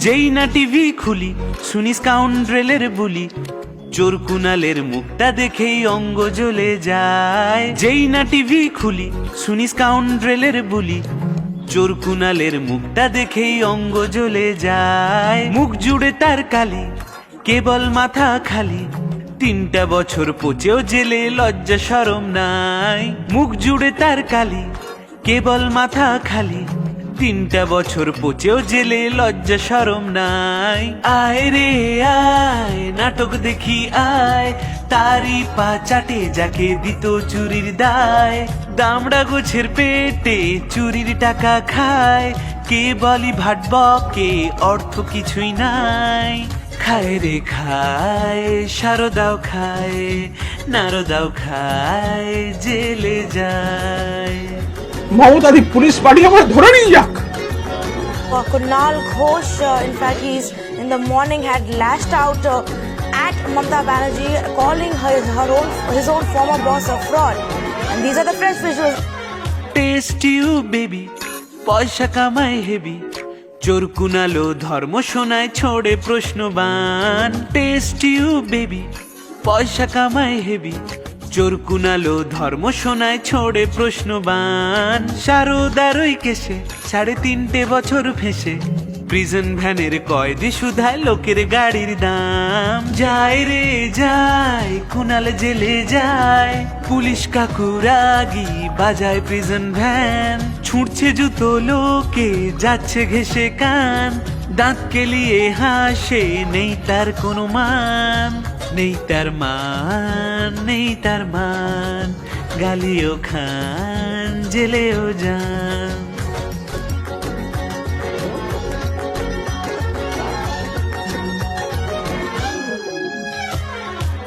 যেই না টিভি খুলি শুনি স্কাউন্ড্রেলের বুলি, চোর কুনালের মুখটা দেখেই অঙ্গ জ্বলে যায়। যেই না টিভি খুলি শুনি স্কাউন্ড্রেলের বুলি, চোর কুনালের মুখটা দেখেই অঙ্গ জ্বলে যায়। মুখ জুড়ে তার কালি, কেবল মাথা খালি, 3টা বছর পচেও জেলে লজ্জা শরম নাই। মুখ জুড়ে তার কালি, কেবল মাথা খালি, 3টা বছর পচেও জেলে লজ্জা শরম নাই। আয় রে আয় নাটক দেখি আয়, তারি পা চাটে যাকে দিত চুরির দায়। দামড়া গোছের পেটে চুরির টাকা খায়, কে বলি ভাটব কে অর্থ কিছুই নাই। খায় রে খায়, সারদাও খায়, নারদাও খায়, জেলে যায়। মমতাদি পুলিশ পার্টি আমার ধরে নিয়ে যাক। Kunal Ghosh, in fact, he's in the morning had lashed out at Mamata Banerjee, calling his own former boss a fraud. And these are the fresh visuals. Taste you baby, পয়সা কামায় heavy, চোর কুনালো ধর্ম শোনায় ছোড়ে প্রশ্নবান। Test you baby, পয়সা কামায় heavy, চোর কুনালো ধর্ম শোনায় ছোড়ে প্রশ্নবান। সারদারই কেসে 3.5 বছর ফেসে, প্রিজন ভ্যানের কয়েদি শুধায় লোকের গাড়ির দাম। যায় রে যায়, কুনাল জেলে যায়, পুলিশ কাকু রাগি বাজায় প্রিজন ভ্যান। ছুটছে জুতো লোকে, যাচ্ছে ঘেসে কান, দাঁত কেলিয়ে হাসে, নেই তার কোনো মান। নেই তার মান, নেই তার মান, গালিও খান, জেলেও যান।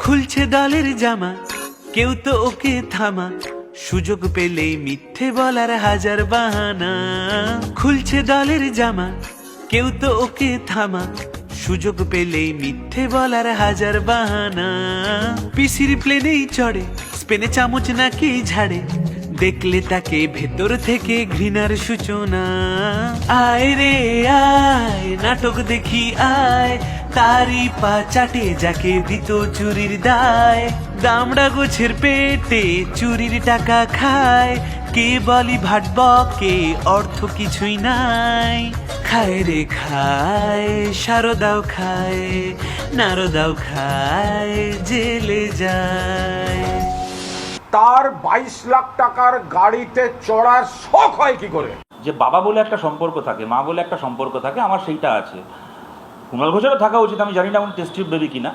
খুলছে দলের জামা, কেউ তো ওকে থামা, সুযোগ পেলেই মিথ্যে বলার হাজার বাহানা। খুলছে দলের জামা, কেউ তো ওকে থামা, সুযোগ পেলেই মিথ্যে বলার হাজার বাহানা। পিসির প্লেনেই চড়ে, স্পেনে চামচ নাকি ঝাড়ে, দেখলে তাকে ভেতর থেকে ঘৃণার সূচনা। আয় রে আয় নাটক দেখি আয়, তারি পা চাটে যাকে দিত চুরির দায়। দামড়া গোছের পেটে চুরির টাকা খায়, কে বলি ভাটব কে অর্থ কিছুই নাই। খায় রে খায়, সারদাও খায়, নারদাও খায়, জেলে যায়। তার 22 লাখ টাকার গাড়িতে চড়ার শখ হয় কি করে? যে বাবা বলে একটা সম্পর্ক থাকে, মা বলে একটা সম্পর্ক থাকে, আমার সেইটা আছে। কুণাল ঘোষেরও থাকা উচিত, আমি জানি না উনি টেস্ট টিউব বেবি কিনা।